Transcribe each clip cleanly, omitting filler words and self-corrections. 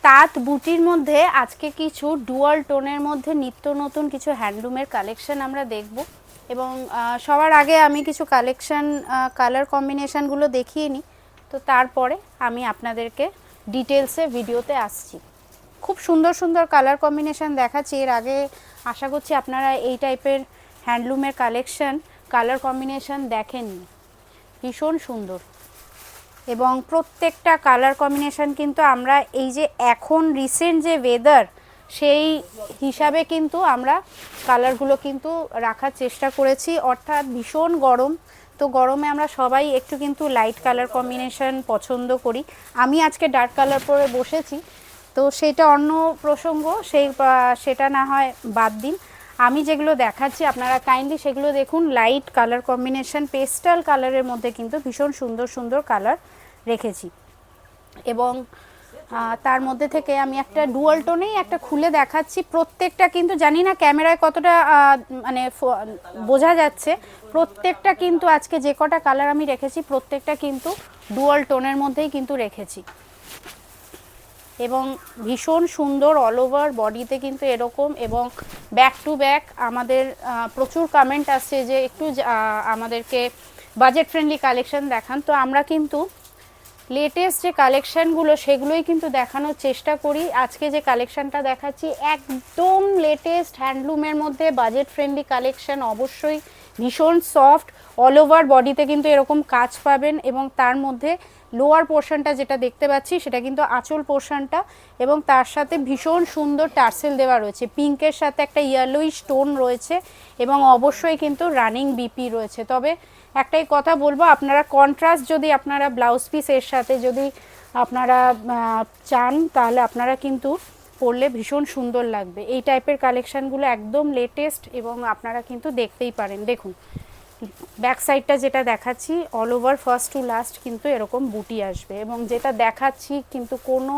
তাঁত বুটির মধ্যে আজকে কিছু ডুয়াল টোনের মধ্যে নিত্য নতুন কিছু হ্যান্ডলুমের কালেকশন আমরা দেখব এবং সবার আগে আমি কিছু কালেকশন কালার কম্বিনেশনগুলো দেখিয়ে নিই, তো তারপরে আমি আপনাদেরকে ডিটেলসে ভিডিওতে আসছি। খুব সুন্দর সুন্দর কালার কম্বিনেশন দেখাচ্ছি। এর আগে আশা করছি আপনারা এই টাইপের হ্যান্ডলুমের কালেকশন কালার কম্বিনেশন দেখেননি। ভীষণ সুন্দর এবং প্রত্যেকটা কালার কম্বিনেশন কিন্তু আমরা এই যে এখন রিসেন্ট যে ওয়েদার সেই হিসাবে কিন্তু আমরা কালারগুলো কিন্তু রাখার চেষ্টা করেছি, অর্থাৎ ভীষণ গরম, তো গরমে আমরা সবাই একটু কিন্তু লাইট কালার কম্বিনেশন পছন্দ করি। আমি আজকে ডার্ক কালার পরে বসেছি, তো সেটা অন্য প্রসঙ্গ, সেটা না হয় বাদ দিন। আমি যেগুলো দেখাচ্ছি আপনারা কাইন্ডলি সেগুলো দেখুন। লাইট কালার কম্বিনেশন পেস্টাল কালারের মধ্যে কিন্তু ভীষণ সুন্দর সুন্দর কালার রেখেছি এবং তার মধ্যে থেকে আমি একটা ডুয়াল টোনেই একটা খুলে দেখাচ্ছি। প্রত্যেকটা কিন্তু জানি না ক্যামেরায় কতটা মানে বোঝা যাচ্ছে, প্রত্যেকটা কিন্তু আজকে যে কটা কালার আমি রেখেছি প্রত্যেকটা কিন্তু ডুয়াল টোনের মধ্যেই কিন্তু রেখেছি এবং ভীষণ সুন্দর অল ওভার বডিতে কিন্তু এরকম। এবং ব্যাক টু ব্যাক আমাদের প্রচুর কমেন্ট আসছে যে একটু আমাদেরকে বাজেট ফ্রেন্ডলি কালেকশন দেখান, তো আমরা কিন্তু লেটেস্ট যে কালেকশানগুলো সেগুলোই কিন্তু দেখানোর চেষ্টা করি। আজকে যে কালেকশানটা দেখাচ্ছি একদম লেটেস্ট হ্যান্ডলুমের মধ্যে বাজেট ফ্রেন্ডলি কালেকশান, অবশ্যই ভীষণ সফট, অল ওভার বডিতে কিন্তু এরকম কাজ পাবেন এবং তার মধ্যে লোয়ার পোর্শনটা যেটা দেখতে পাচ্ছি সেটা কিন্তু আঁচল পোর্শনটা এবং তার সাথে ভীষণ সুন্দর টার্সেল দেওয়া রয়েছে, পিঙ্কের সাথে একটা ইয়েলোই স্টোন রয়েছে এবং অবশ্যই কিন্তু রানিং বিপি রয়েছে। তবে একটাই কথা বলবো, আপনারা কন্ট্রাস্ট যদি আপনারা ব্লাউজ পিস এর সাথে যদি আপনারা চান তাহলে আপনারা কিন্তু পরলে ভীষণ সুন্দর লাগবে। এই টাইপের কালেকশানগুলো একদম লেটেস্ট এবং আপনারা কিন্তু দেখতেই পারেন। দেখুন ব্যাক সাইডটা যেটা দেখাচ্ছি all over first to last কিন্তু এরকম বুটি আসবে এবং যেটা দেখাচ্ছি কিন্তু কোনো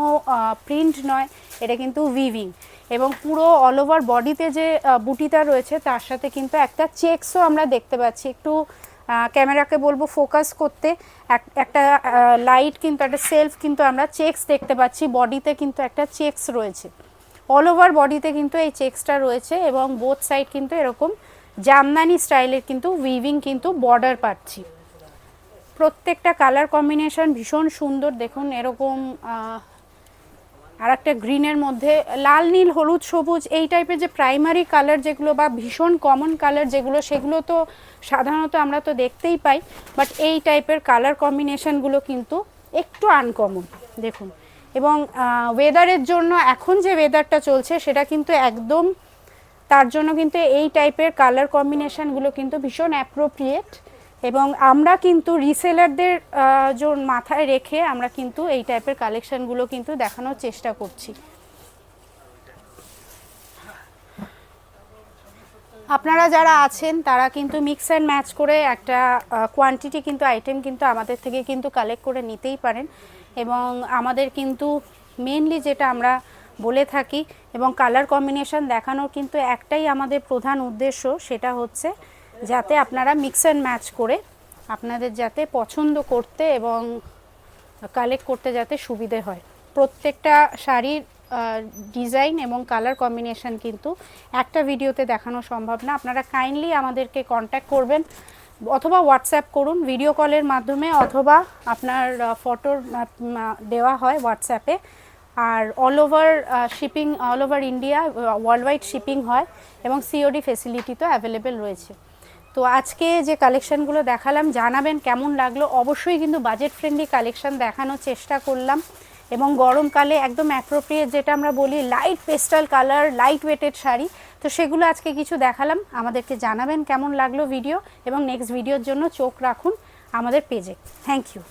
প্রিন্ট নয়, এটা কিন্তু উইভিং এবং পুরো অল ওভার বডিতে যে বুটিটা রয়েছে তার সাথে কিন্তু একটা চেকসও আমরা দেখতে পাচ্ছি। একটু ক্যামেরাকে বলবো ফোকাস করতে, একটা লাইট কিন্তু একটা সেলফ কিন্তু আমরা চেকস দেখতে পাচ্ছি, বডিতে কিন্তু একটা চেকস রয়েছে, অল ওভার বডিতে কিন্তু এই চেকসটা রয়েছে এবং বোথ সাইড কিন্তু এরকম জামদানি স্টাইলের কিন্তু উইভিং কিন্তু বর্ডার পাচ্ছি। প্রত্যেকটা কালার কম্বিনেশন ভীষণ সুন্দর। দেখুন এরকম আর একটা গ্রিনের মধ্যে লাল নীল হলুদ সবুজ এই টাইপের যে প্রাইমারি কালার যেগুলো বা ভীষণ কমন কালার যেগুলো সেগুলো তো সাধারণত আমরা তো দেখতেই পাই, বাট এই টাইপের কালার কম্বিনেশনগুলো কিন্তু একটু আনকমন দেখুন। এবং ওয়েদারের জন্য এখন যে ওয়েদারটা চলছে সেটা কিন্তু একদম তার জন্য কিন্তু এই টাইপের কালার কম্বিনেশনগুলো কিন্তু ভীষণ অ্যাপ্রোপ্রিয়েট এবং আমরা কিন্তু রিসেলারদের মাথায় রেখে আমরা কিন্তু এই টাইপের কালেকশনগুলো কিন্তু দেখানোর চেষ্টা করছি। আপনারা যারা আছেন তারা কিন্তু মিক্স অ্যান্ড ম্যাচ করে একটা কোয়ান্টিটি কিন্তু আইটেম কিন্তু আমাদের থেকে কিন্তু কালেক্ট করে নিতেই পারেন এবং আমাদের কিন্তু মেনলি যেটা আমরা বলে থাকি এবং কালার কম্বিনেশন দেখানোর কিন্তু একটাই আমাদের প্রধান উদ্দেশ্য, সেটা হচ্ছে যাতে আপনারা মিক্স অ্যান্ড ম্যাচ করে আপনাদের যাতে পছন্দ করতে এবং কালেক্ট করতে যাতে সুবিধে হয়। প্রত্যেকটা শাড়ির ডিজাইন এবং কালার কম্বিনেশন কিন্তু একটা ভিডিওতে দেখানো সম্ভব না। আপনারা কাইন্ডলি আমাদেরকে কন্ট্যাক্ট করবেন অথবা হোয়াটসঅ্যাপ করুন ভিডিও কলের মাধ্যমে, অথবা আপনার ফটো দেওয়া হয় হোয়াটসঅ্যাপে। আর all over shipping, all over India worldwide shipping হয় এবং সিওডি ফেসিলিটি তো অ্যাভেলেবেল রয়েছে। তো আজকে যে কালেকশানগুলো দেখালাম জানাবেন কেমন লাগলো। অবশ্যই কিন্তু বাজেট ফ্রেন্ডলি কালেকশান দেখানোর চেষ্টা করলাম এবং গরমকালে একদম অ্যাপ্রোপ্রিয়েট যেটা আমরা বলি light pastel colour light weighted sari, তো সেগুলো আজকে কিছু দেখালাম। আমাদেরকে জানাবেন কেমন লাগলো ভিডিও এবং নেক্সট ভিডিওর জন্য চোখ রাখুন আমাদের পেজে। Thank you.